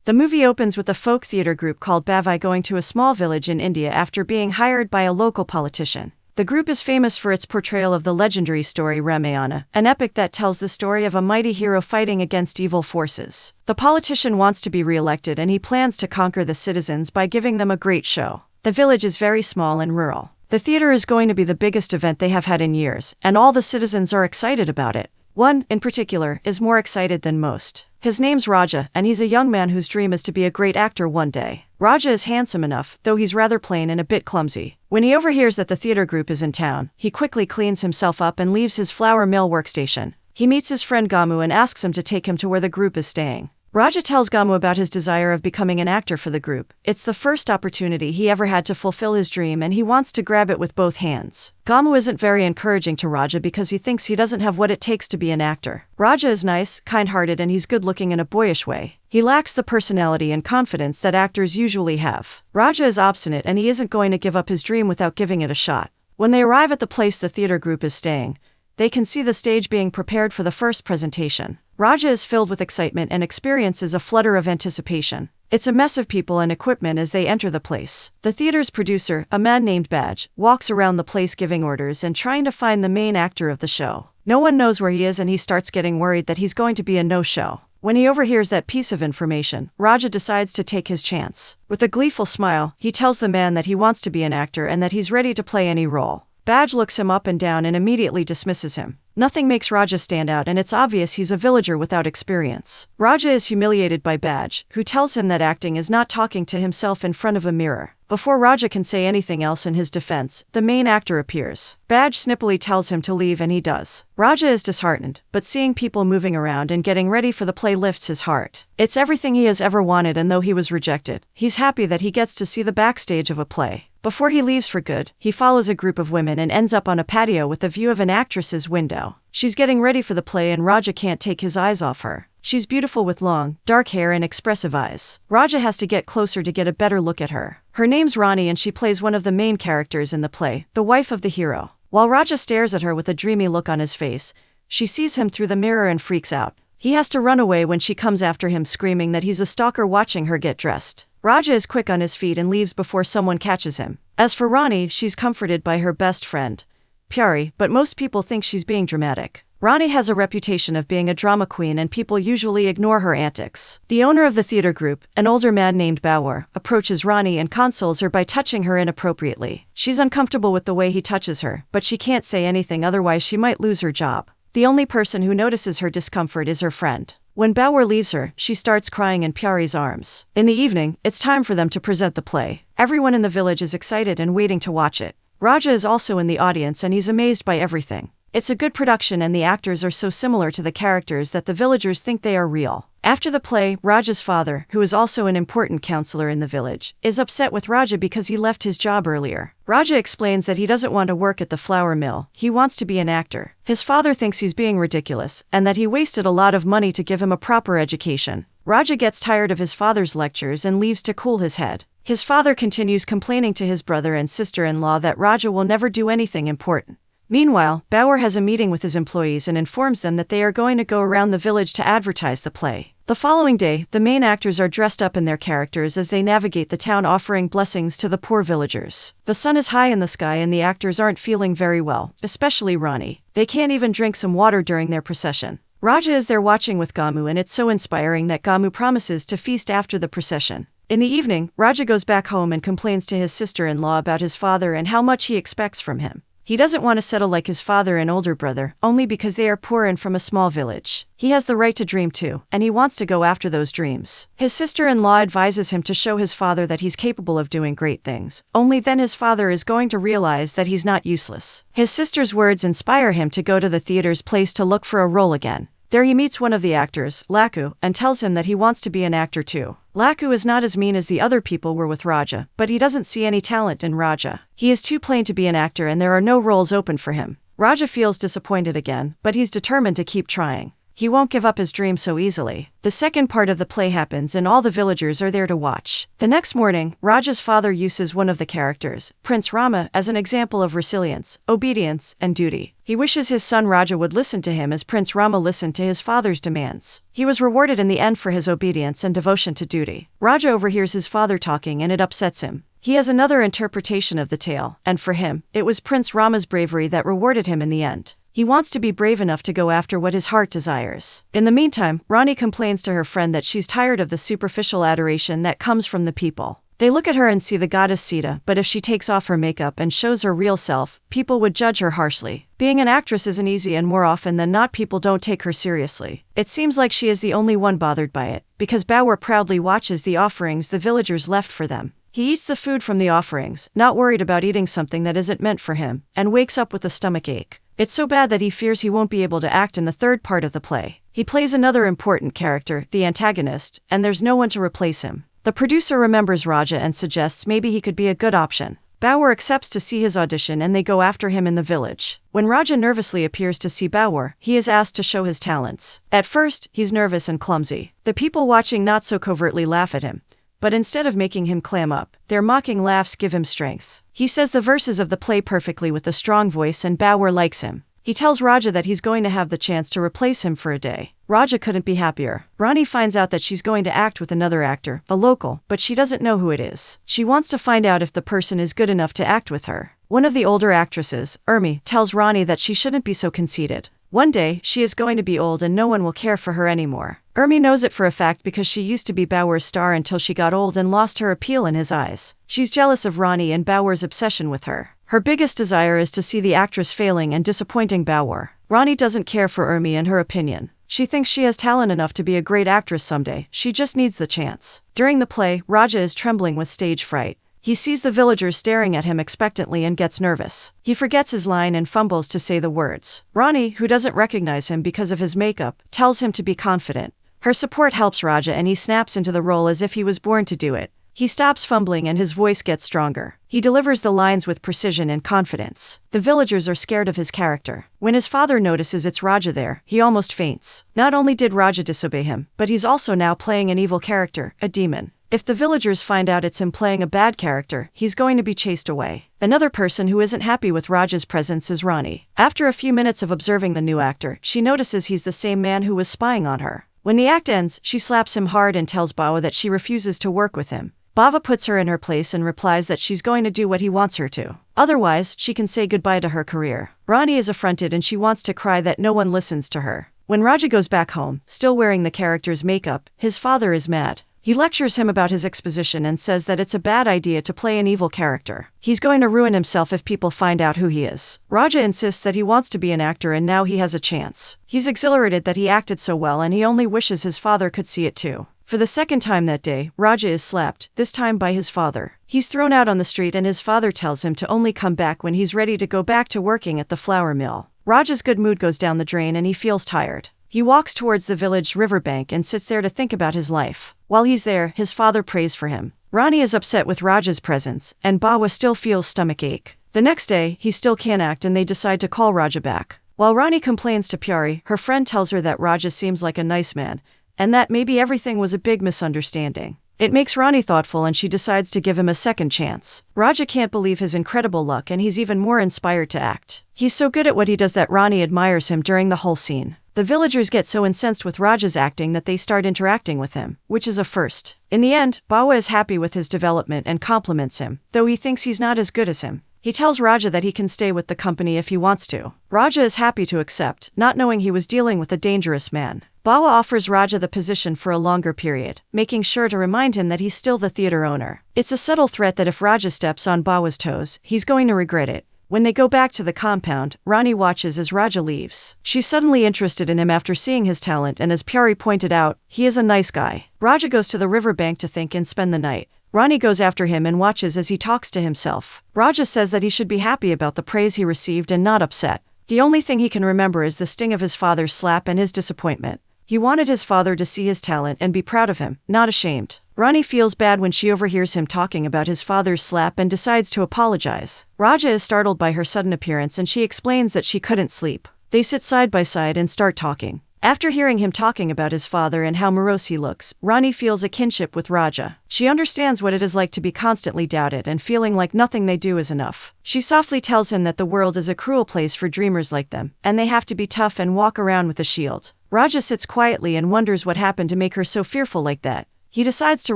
The movie opens with a folk theater group called Bavai going to a small village in India after being hired by a local politician. The group is famous for its portrayal of the legendary story Ramayana, an epic that tells the story of a mighty hero fighting against evil forces. The politician wants to be re-elected and he plans to conquer the citizens by giving them a great show. The village is very small and rural. The theater is going to be the biggest event they have had in years, and all the citizens are excited about it. One, in particular, is more excited than most. His name's Raja, and he's a young man whose dream is to be a great actor one day. Raja is handsome enough, though he's rather plain and a bit clumsy. When he overhears that the theater group is in town, he quickly cleans himself up and leaves his flour mill workstation. He meets his friend Gamu and asks him to take him to where the group is staying. Raja tells Gamu about his desire of becoming an actor for the group. It's the first opportunity he ever had to fulfill his dream and he wants to grab it with both hands. Gamu isn't very encouraging to Raja because he thinks he doesn't have what it takes to be an actor. Raja is nice, kind-hearted, and he's good-looking in a boyish way. He lacks the personality and confidence that actors usually have. Raja is obstinate and he isn't going to give up his dream without giving it a shot. When they arrive at the place the theater group is staying, they can see the stage being prepared for the first presentation. Raja is filled with excitement and experiences a flutter of anticipation. It's a mess of people and equipment as they enter the place. The theater's producer, a man named Baj, walks around the place giving orders and trying to find the main actor of the show. No one knows where he is and he starts getting worried that he's going to be a no-show. When he overhears that piece of information, Raja decides to take his chance. With a gleeful smile, he tells the man that he wants to be an actor and that he's ready to play any role. Baj looks him up and down and immediately dismisses him. Nothing makes Raja stand out and it's obvious he's a villager without experience. Raja is humiliated by Baj, who tells him that acting is not talking to himself in front of a mirror. Before Raja can say anything else in his defense, the main actor appears. Baj snippily tells him to leave and he does. Raja is disheartened, but seeing people moving around and getting ready for the play lifts his heart. It's everything he has ever wanted, and though he was rejected, he's happy that he gets to see the backstage of a play. Before he leaves for good, he follows a group of women and ends up on a patio with a view of an actress's window. She's getting ready for the play and Raja can't take his eyes off her. She's beautiful with long, dark hair and expressive eyes. Raja has to get closer to get a better look at her. Her name's Ronnie and she plays one of the main characters in the play, the wife of the hero. While Raja stares at her with a dreamy look on his face, she sees him through the mirror and freaks out. He has to run away when she comes after him screaming that he's a stalker watching her get dressed. Raja is quick on his feet and leaves before someone catches him. As for Ronnie, she's comforted by her best friend, Pyari, but most people think she's being dramatic. Ronnie has a reputation of being a drama queen and people usually ignore her antics. The owner of the theater group, an older man named Bauer, approaches Ronnie and consoles her by touching her inappropriately. She's uncomfortable with the way he touches her, but she can't say anything otherwise she might lose her job. The only person who notices her discomfort is her friend. When Bauer leaves her, she starts crying in Pyari's arms. In the evening, it's time for them to present the play. Everyone in the village is excited and waiting to watch it. Raja is also in the audience and he's amazed by everything. It's a good production and the actors are so similar to the characters that the villagers think they are real. After the play, Raja's father, who is also an important counselor in the village, is upset with Raja because he left his job earlier. Raja explains that he doesn't want to work at the flour mill, he wants to be an actor. His father thinks he's being ridiculous, and that he wasted a lot of money to give him a proper education. Raja gets tired of his father's lectures and leaves to cool his head. His father continues complaining to his brother and sister-in-law that Raja will never do anything important. Meanwhile, Bauer has a meeting with his employees and informs them that they are going to go around the village to advertise the play. The following day, the main actors are dressed up in their characters as they navigate the town offering blessings to the poor villagers. The sun is high in the sky and the actors aren't feeling very well, especially Ronnie. They can't even drink some water during their procession. Raja is there watching with Gamu and it's so inspiring that Gamu promises to feast after the procession. In the evening, Raja goes back home and complains to his sister-in-law about his father and how much he expects from him. He doesn't want to settle like his father and older brother, only because they are poor and from a small village. He has the right to dream too, and he wants to go after those dreams. His sister-in-law advises him to show his father that he's capable of doing great things. Only then his father is going to realize that he's not useless. His sister's words inspire him to go to the theater's place to look for a role again. There he meets one of the actors, Laku, and tells him that he wants to be an actor too. Laku is not as mean as the other people were with Raja, but he doesn't see any talent in Raja. He is too plain to be an actor and there are no roles open for him. Raja feels disappointed again, but he's determined to keep trying. He won't give up his dream so easily. The second part of the play happens and all the villagers are there to watch. The next morning, Raja's father uses one of the characters, Prince Rama, as an example of resilience, obedience, and duty. He wishes his son Raja would listen to him as Prince Rama listened to his father's demands. He was rewarded in the end for his obedience and devotion to duty. Raja overhears his father talking and it upsets him. He has another interpretation of the tale, and for him, it was Prince Rama's bravery that rewarded him in the end. He wants to be brave enough to go after what his heart desires. In the meantime, Ronnie complains to her friend that she's tired of the superficial adoration that comes from the people. They look at her and see the goddess Sita, but if she takes off her makeup and shows her real self, people would judge her harshly. Being an actress isn't easy and more often than not people don't take her seriously. It seems like she is the only one bothered by it, because Bawa proudly watches the offerings the villagers left for them. He eats the food from the offerings, not worried about eating something that isn't meant for him, and wakes up with a stomach ache. It's so bad that he fears he won't be able to act in the third part of the play. He plays another important character, the antagonist, and there's no one to replace him. The producer remembers Raja and suggests maybe he could be a good option. Bauer accepts to see his audition and they go after him in the village. When Raja nervously appears to see Bauer, he is asked to show his talents. At first, he's nervous and clumsy. The people watching not so covertly laugh at him. But instead of making him clam up, their mocking laughs give him strength. He says the verses of the play perfectly with a strong voice and Bauer likes him. He tells Raja that he's going to have the chance to replace him for a day. Raja couldn't be happier. Ronnie finds out that she's going to act with another actor, a local, but she doesn't know who it is. She wants to find out if the person is good enough to act with her. One of the older actresses, Urmi, tells Ronnie that she shouldn't be so conceited. One day, she is going to be old and no one will care for her anymore. Urmi knows it for a fact because she used to be Bauer's star until she got old and lost her appeal in his eyes. She's jealous of Ronnie and Bauer's obsession with her. Her biggest desire is to see the actress failing and disappointing Bauer. Ronnie doesn't care for Urmi and her opinion. She thinks she has talent enough to be a great actress someday, she just needs the chance. During the play, Raja is trembling with stage fright. He sees the villagers staring at him expectantly and gets nervous. He forgets his line and fumbles to say the words. Ronnie, who doesn't recognize him because of his makeup, tells him to be confident. Her support helps Raja and he snaps into the role as if he was born to do it. He stops fumbling and his voice gets stronger. He delivers the lines with precision and confidence. The villagers are scared of his character. When his father notices it's Raja there, he almost faints. Not only did Raja disobey him, but he's also now playing an evil character, a demon. If the villagers find out it's him playing a bad character, he's going to be chased away. Another person who isn't happy with Raja's presence is Ronnie. After a few minutes of observing the new actor, she notices he's the same man who was spying on her. When the act ends, she slaps him hard and tells Bawa that she refuses to work with him. Bava puts her in her place and replies that she's going to do what he wants her to. Otherwise, she can say goodbye to her career. Ronnie is affronted and she wants to cry that no one listens to her. When Raja goes back home, still wearing the character's makeup, his father is mad. He lectures him about his exposition and says that it's a bad idea to play an evil character. He's going to ruin himself if people find out who he is. Raja insists that he wants to be an actor and now he has a chance. He's exhilarated that he acted so well and he only wishes his father could see it too. For the second time that day, Raja is slapped, this time by his father. He's thrown out on the street and his father tells him to only come back when he's ready to go back to working at the flour mill. Raja's good mood goes down the drain and he feels tired. He walks towards the village riverbank and sits there to think about his life. While he's there, his father prays for him. Ronnie is upset with Raja's presence, and Bawa still feels stomach ache. The next day, he still can't act and they decide to call Raja back. While Ronnie complains to Pyari, her friend tells her that Raja seems like a nice man, and that maybe everything was a big misunderstanding. It makes Ronnie thoughtful and she decides to give him a second chance. Raja can't believe his incredible luck and he's even more inspired to act. He's so good at what he does that Ronnie admires him during the whole scene. The villagers get so incensed with Raja's acting that they start interacting with him, which is a first. In the end, Bawa is happy with his development and compliments him, though he thinks he's not as good as him. He tells Raja that he can stay with the company if he wants to. Raja is happy to accept, not knowing he was dealing with a dangerous man. Bawa offers Raja the position for a longer period, making sure to remind him that he's still the theater owner. It's a subtle threat that if Raja steps on Bawa's toes, he's going to regret it. When they go back to the compound, Ronnie watches as Raja leaves. She's suddenly interested in him after seeing his talent and as Pyari pointed out, he is a nice guy. Raja goes to the riverbank to think and spend the night. Ronnie goes after him and watches as he talks to himself. Raja says that he should be happy about the praise he received and not upset. The only thing he can remember is the sting of his father's slap and his disappointment. He wanted his father to see his talent and be proud of him, not ashamed. Ronnie feels bad when she overhears him talking about his father's slap and decides to apologize. Raja is startled by her sudden appearance and she explains that she couldn't sleep. They sit side by side and start talking. After hearing him talking about his father and how morose he looks, Ronnie feels a kinship with Raja. She understands what it is like to be constantly doubted and feeling like nothing they do is enough. She softly tells him that the world is a cruel place for dreamers like them, and they have to be tough and walk around with a shield. Raja sits quietly and wonders what happened to make her so fearful like that. He decides to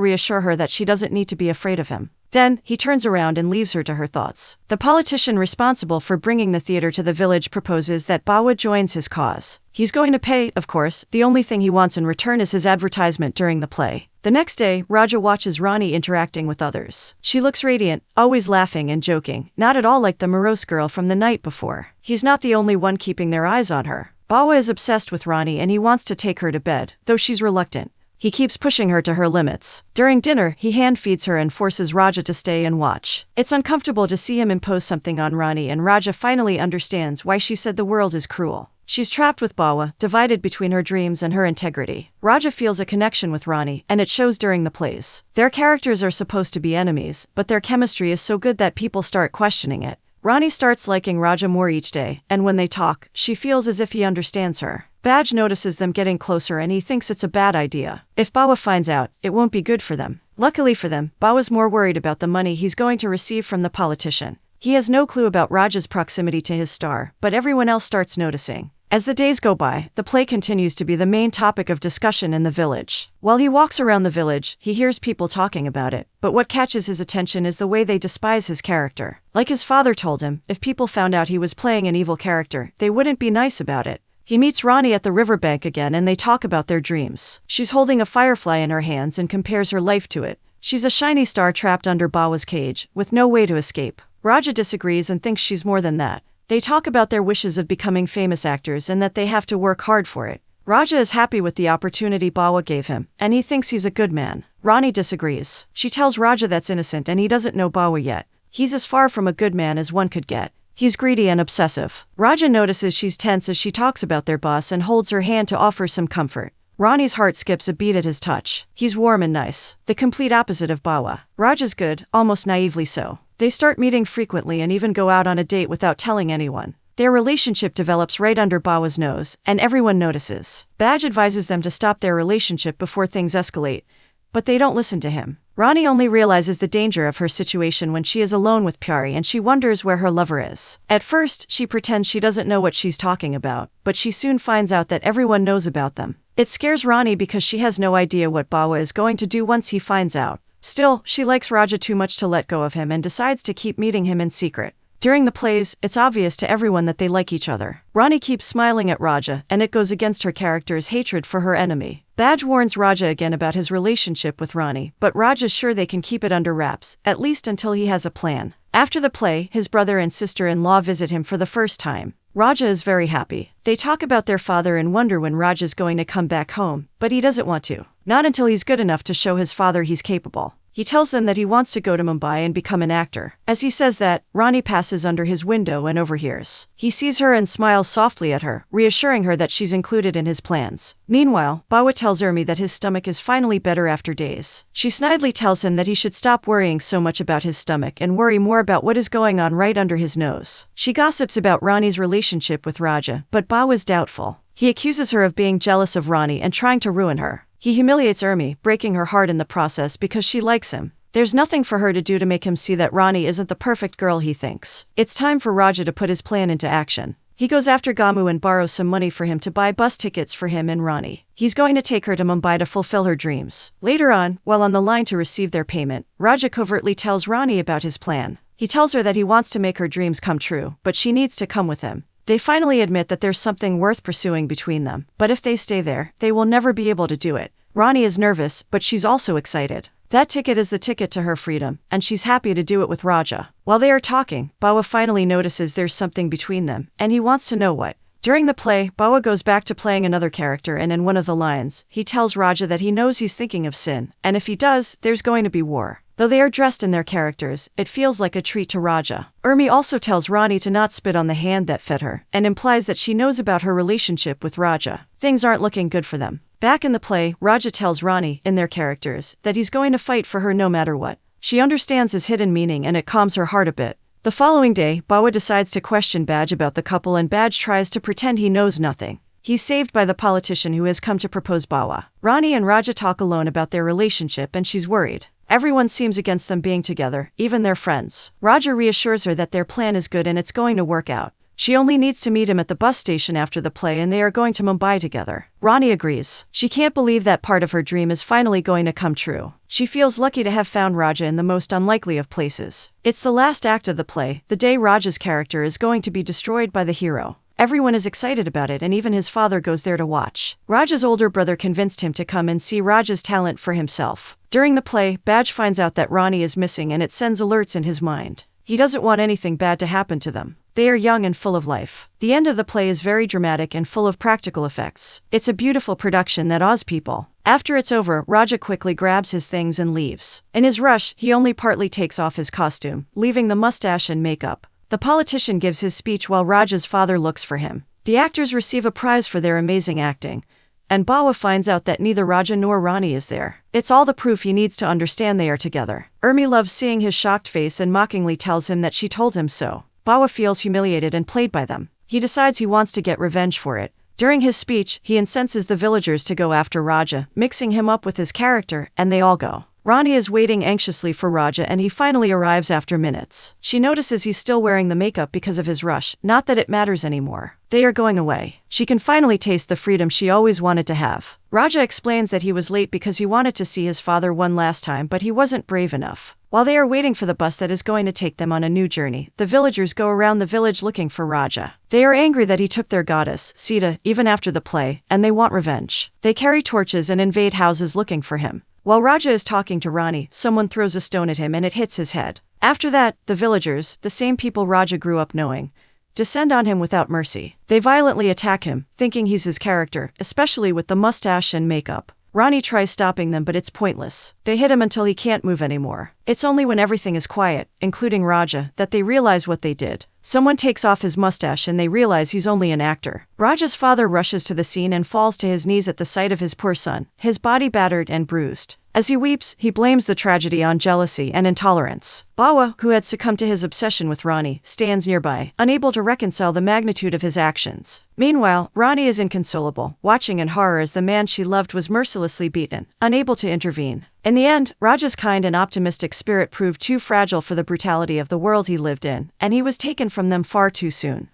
reassure her that she doesn't need to be afraid of him. Then, he turns around and leaves her to her thoughts. The politician responsible for bringing the theater to the village proposes that Bawa joins his cause. He's going to pay, of course. The only thing he wants in return is his advertisement during the play. The next day, Raja watches Ronnie interacting with others. She looks radiant, always laughing and joking, not at all like the morose girl from the night before. He's not the only one keeping their eyes on her. Bawa is obsessed with Ronnie and he wants to take her to bed, though she's reluctant. He keeps pushing her to her limits. During dinner, he hand-feeds her and forces Raja to stay and watch. It's uncomfortable to see him impose something on Ronnie, and Raja finally understands why she said the world is cruel. She's trapped with Bawa, divided between her dreams and her integrity. Raja feels a connection with Ronnie, and it shows during the plays. Their characters are supposed to be enemies, but their chemistry is so good that people start questioning it. Ronnie starts liking Raja more each day, and when they talk, she feels as if he understands her. Badge notices them getting closer and he thinks it's a bad idea. If Bawa finds out, it won't be good for them. Luckily for them, Bawa's more worried about the money he's going to receive from the politician. He has no clue about Raja's proximity to his star, but everyone else starts noticing. As the days go by, the play continues to be the main topic of discussion in the village. While he walks around the village, he hears people talking about it, but what catches his attention is the way they despise his character. Like his father told him, if people found out he was playing an evil character, they wouldn't be nice about it. He meets Ronnie at the riverbank again and they talk about their dreams. She's holding a firefly in her hands and compares her life to it. She's a shiny star trapped under Bawa's cage, with no way to escape. Raja disagrees and thinks she's more than that. They talk about their wishes of becoming famous actors and that they have to work hard for it. Raja is happy with the opportunity Bawa gave him, and he thinks he's a good man. Ronnie disagrees. She tells Raja that's innocent and he doesn't know Bawa yet. He's as far from a good man as one could get. He's greedy and obsessive. Raja notices she's tense as she talks about their boss and holds her hand to offer some comfort. Ronnie's heart skips a beat at his touch. He's warm and nice, the complete opposite of Bawa. Raja's good, almost naively so. They start meeting frequently and even go out on a date without telling anyone. Their relationship develops right under Bawa's nose, and everyone notices. Badge advises them to stop their relationship before things escalate, but they don't listen to him. Ronnie only realizes the danger of her situation when she is alone with Pyari and she wonders where her lover is. At first, she pretends she doesn't know what she's talking about, but she soon finds out that everyone knows about them. It scares Ronnie because she has no idea what Bawa is going to do once he finds out. Still, she likes Raja too much to let go of him and decides to keep meeting him in secret. During the plays, it's obvious to everyone that they like each other. Ronnie keeps smiling at Raja, and it goes against her character's hatred for her enemy. Badge warns Raja again about his relationship with Ronnie, but Raja's sure they can keep it under wraps, at least until he has a plan. After the play, his brother and sister-in-law visit him for the first time. Raja is very happy. They talk about their father and wonder when Raja's going to come back home, but he doesn't want to. Not until he's good enough to show his father he's capable. He tells them that he wants to go to Mumbai and become an actor. As he says that, Ronnie passes under his window and overhears. He sees her and smiles softly at her, reassuring her that she's included in his plans. Meanwhile, Bawa tells Urmi that his stomach is finally better after days. She snidely tells him that he should stop worrying so much about his stomach and worry more about what is going on right under his nose. She gossips about Ronnie's relationship with Raja, but Bawa's doubtful. He accuses her of being jealous of Ronnie and trying to ruin her. He humiliates Urmi, breaking her heart in the process because she likes him. There's nothing for her to do to make him see that Ronnie isn't the perfect girl he thinks. It's time for Raja to put his plan into action. He goes after Gamu and borrows some money for him to buy bus tickets for him and Ronnie. He's going to take her to Mumbai to fulfill her dreams. Later on, while on the line to receive their payment, Raja covertly tells Ronnie about his plan. He tells her that he wants to make her dreams come true, but she needs to come with him. They finally admit that there's something worth pursuing between them, but if they stay there, they will never be able to do it. Ronnie is nervous, but she's also excited. That ticket is the ticket to her freedom, and she's happy to do it with Raja. While they are talking, Bawa finally notices there's something between them, and he wants to know what. During the play, Bawa goes back to playing another character, and in one of the lines, he tells Raja that he knows he's thinking of sin, and if he does, there's going to be war. Though they are dressed in their characters, it feels like a treat to Raja. Urmi also tells Ronnie to not spit on the hand that fed her, and implies that she knows about her relationship with Raja. Things aren't looking good for them. Back in the play, Raja tells Ronnie, in their characters, that he's going to fight for her no matter what. She understands his hidden meaning and it calms her heart a bit. The following day, Bawa decides to question Badge about the couple and Badge tries to pretend he knows nothing. He's saved by the politician who has come to propose Bawa. Ronnie and Raja talk alone about their relationship and she's worried. Everyone seems against them being together, even their friends. Raja reassures her that their plan is good and it's going to work out. She only needs to meet him at the bus station after the play and they are going to Mumbai together. Ronnie agrees. She can't believe that part of her dream is finally going to come true. She feels lucky to have found Raja in the most unlikely of places. It's the last act of the play, the day Raja's character is going to be destroyed by the hero. Everyone is excited about it and even his father goes there to watch. Raja's older brother convinced him to come and see Raja's talent for himself. During the play, Baj finds out that Ronnie is missing and it sends alerts in his mind. He doesn't want anything bad to happen to them. They are young and full of life. The end of the play is very dramatic and full of practical effects. It's a beautiful production that awes people. After it's over, Raja quickly grabs his things and leaves. In his rush, he only partly takes off his costume, leaving the mustache and makeup. The politician gives his speech while Raja's father looks for him. The actors receive a prize for their amazing acting. And Bawa finds out that neither Raja nor Ronnie is there. It's all the proof he needs to understand they are together. Urmi loves seeing his shocked face and mockingly tells him that she told him so. Bawa feels humiliated and played by them. He decides he wants to get revenge for it. During his speech, he incenses the villagers to go after Raja, mixing him up with his character, and they all go. Ronnie is waiting anxiously for Raja and he finally arrives after minutes. She notices he's still wearing the makeup because of his rush, not that it matters anymore. They are going away. She can finally taste the freedom she always wanted to have. Raja explains that he was late because he wanted to see his father one last time but he wasn't brave enough. While they are waiting for the bus that is going to take them on a new journey, the villagers go around the village looking for Raja. They are angry that he took their goddess, Sita, even after the play, and they want revenge. They carry torches and invade houses looking for him. While Raja is talking to Ronnie, someone throws a stone at him and it hits his head. After that, the villagers, the same people Raja grew up knowing, descend on him without mercy. They violently attack him, thinking he's his character, especially with the mustache and makeup. Ronnie tries stopping them but it's pointless. They hit him until he can't move anymore. It's only when everything is quiet, including Raja, that they realize what they did. Someone takes off his mustache and they realize he's only an actor. Raja's father rushes to the scene and falls to his knees at the sight of his poor son, his body battered and bruised. As he weeps, he blames the tragedy on jealousy and intolerance. Bawa, who had succumbed to his obsession with Ronnie, stands nearby, unable to reconcile the magnitude of his actions. Meanwhile, Ronnie is inconsolable, watching in horror as the man she loved was mercilessly beaten, unable to intervene. In the end, Raja's kind and optimistic spirit proved too fragile for the brutality of the world he lived in, and he was taken from them far too soon.